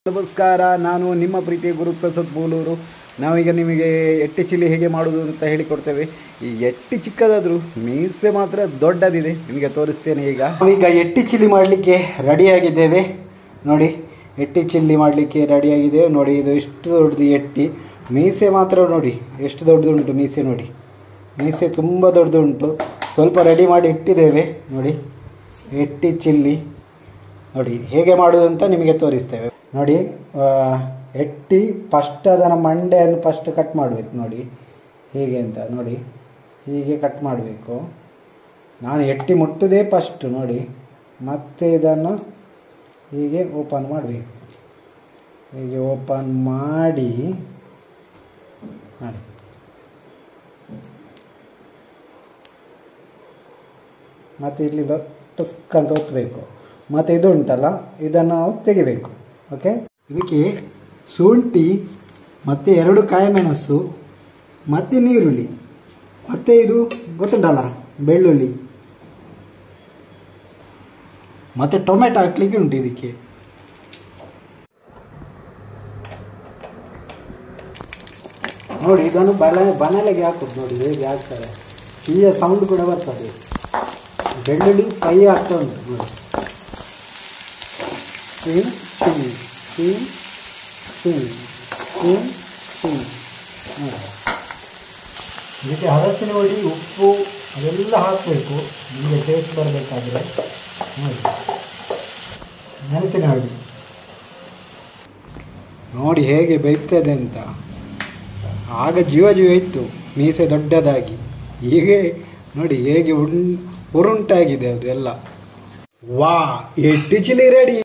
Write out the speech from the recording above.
ನಮಸ್ಕಾರ, ನಾನು ನಿಮ್ಮ ಪ್ರೀತಿಯ ಗುರುಪ್ರಸಾದ್ ಬೋಲೂರು. ನಾವೀಗ ನಿಮಗೆ ಎಟ್ಟಿ ಚಿಲ್ಲಿ ಹೇಗೆ ಮಾಡೋದು ಅಂತ ಹೇಳಿಕೊಡ್ತೇವೆ. ಈ ಎಟ್ಟಿ ಚಿಕ್ಕದಾದರೂ ಮೀಸೆ ಮಾತ್ರ ದೊಡ್ಡದಿದೆ, ನಿಮಗೆ ತೋರಿಸ್ತೇನೆ. ಈಗ ಎಟ್ಟಿ ಚಿಲ್ಲಿ ಮಾಡಲಿಕ್ಕೆ ರೆಡಿಯಾಗಿದ್ದೇವೆ. ನೋಡಿ, ಎಟ್ಟಿ ಚಿಲ್ಲಿ ಮಾಡಲಿಕ್ಕೆ ರೆಡಿಯಾಗಿದೆ. ನೋಡಿ, ಇದು ಎಷ್ಟು ದೊಡ್ಡದು ಎಟ್ಟಿ. ಮೀಸೆ ಮಾತ್ರ ನೋಡಿ ಎಷ್ಟು ದೊಡ್ಡದುಂಟು. ಮೀಸೆ ನೋಡಿ, ಮೀಸೆ ತುಂಬ ದೊಡ್ಡದುಂಟು. ಸ್ವಲ್ಪ ರೆಡಿ ಮಾಡಿ ಇಟ್ಟಿದ್ದೇವೆ. ನೋಡಿ, ಎಟ್ಟಿ ಚಿಲ್ಲಿ ನೋಡಿ ಹೇಗೆ ಮಾಡೋದು ಅಂತ ನಿಮಗೆ ತೋರಿಸ್ತೇವೆ. ನೋಡಿ, ಎಟ್ಟಿ ಫಸ್ಟ್ ಅದನ್ನು ಮಂಡೆಯನ್ನು ಫಸ್ಟ್ ಕಟ್ ಮಾಡಬೇಕು. ನೋಡಿ ಹೇಗೆ ಅಂತ ನೋಡಿ, ಹೀಗೆ ಕಟ್ ಮಾಡಬೇಕು. ನಾನು ಎಟ್ಟಿ ಮುಟ್ಟುವುದೇ ಫಸ್ಟ್. ನೋಡಿ, ಮತ್ತೆ ಇದನ್ನು ಹೀಗೆ ಓಪನ್ ಮಾಡಬೇಕು. ಹೀಗೆ ಓಪನ್ ಮಾಡಿ ಮಾಡಿ ಮತ್ತು ಇಲ್ಲಿಂದ ಟಸ್ಕ್ ಅಂತ ಒತ್ತಬೇಕು. ಮತ್ತು ಇದು ಉಂಟಲ್ಲ, ಇದನ್ನು ನಾವು ತೆಗಿಬೇಕು. ಓಕೆ, ಇದಕ್ಕೆ ಶುಂಠಿ ಮತ್ತು 2 ಕಾಯಿಮೆಣಸು ಮತ್ತು ನೀರುಳ್ಳಿ ಮತ್ತು ಇದು ಗೊತ್ತುಂಟಲ್ಲ ಬೆಳ್ಳುಳ್ಳಿ ಮತ್ತು ಟೊಮೆಟೊ ಹಾಕ್ಲಿಕ್ಕೆ ಉಂಟು ಇದಕ್ಕೆ. ನೋಡಿ, ಇದನ್ನು ಬನಲೆಗೆ ಹಾಕೋದು. ನೋಡಿ ಹೇಗೆ ಹಾಕ್ತಾರೆ, ಸಿಹಿಯ ಸೌಂಡ್ ಕೂಡ ಬರ್ತದೆ. ಬೆಳ್ಳುಳ್ಳಿ ಫ್ರೈ ಆಗ್ತಾ ಉಂಟು. ನೋಡಿ, ಇದಕ್ಕೆ ಹಲಸಿನ ಹುಡಿ, ಉಪ್ಪು ಅದೆಲ್ಲ ಹಾಕಬೇಕು. ನಿಮಗೆ ಟೇಸ್ಟ್ ಬರಬೇಕಾದ್ರೆ ನೋಡಿ, ಮೆಣಸಿನ ಹುಡಿ ನೋಡಿ ಹೇಗೆ ಬೇಯ್ತದೆ ಅಂತ. ಆಗ ಜೀವ ಇತ್ತು, ಮೀಸೆ ದೊಡ್ಡದಾಗಿ. ಹೀಗೆ ನೋಡಿ ಹೇಗೆ ಉರುಂಟಾಗಿದೆ ಅದು ಎಲ್ಲ. ವಾ, ಎಟ್ಟಿ ಚಿಲ್ಲಿ ರೆಡಿ.